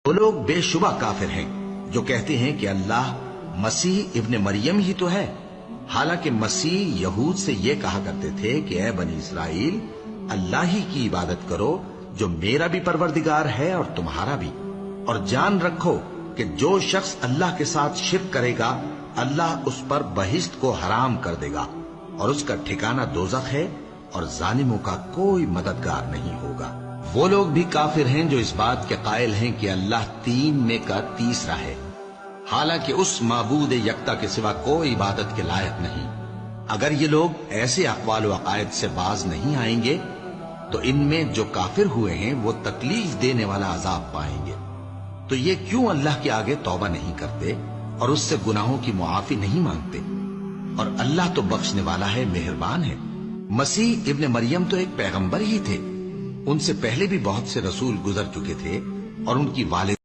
وہ لوگ بے شبہ کافر ہیں جو کہتے ہیں کہ اللہ مسیح ابن مریم ہی تو ہے، حالانکہ مسیح یہود سے یہ کہا کرتے تھے کہ اے بنی اسرائیل، اللہ ہی کی عبادت کرو جو میرا بھی پروردگار ہے اور تمہارا بھی، اور جان رکھو کہ جو شخص اللہ کے ساتھ شرک کرے گا اللہ اس پر بہشت کو حرام کر دے گا اور اس کا ٹھکانہ دوزخ ہے اور ظالموں کا کوئی مددگار نہیں ہوگا۔ وہ لوگ بھی کافر ہیں جو اس بات کے قائل ہیں کہ اللہ تین میں کا تیسرا ہے، حالانکہ اس معبود یکتا کے سوا کوئی عبادت کے لائق نہیں۔ اگر یہ لوگ ایسے اقوال و عقائد سے باز نہیں آئیں گے تو ان میں جو کافر ہوئے ہیں وہ تکلیف دینے والا عذاب پائیں گے۔ تو یہ کیوں اللہ کے آگے توبہ نہیں کرتے اور اس سے گناہوں کی معافی نہیں مانگتے؟ اور اللہ تو بخشنے والا ہے، مہربان ہے۔ مسیح ابن مریم تو ایک پیغمبر ہی تھے، ان سے پہلے بھی بہت سے رسول گزر چکے تھے اور ان کی والد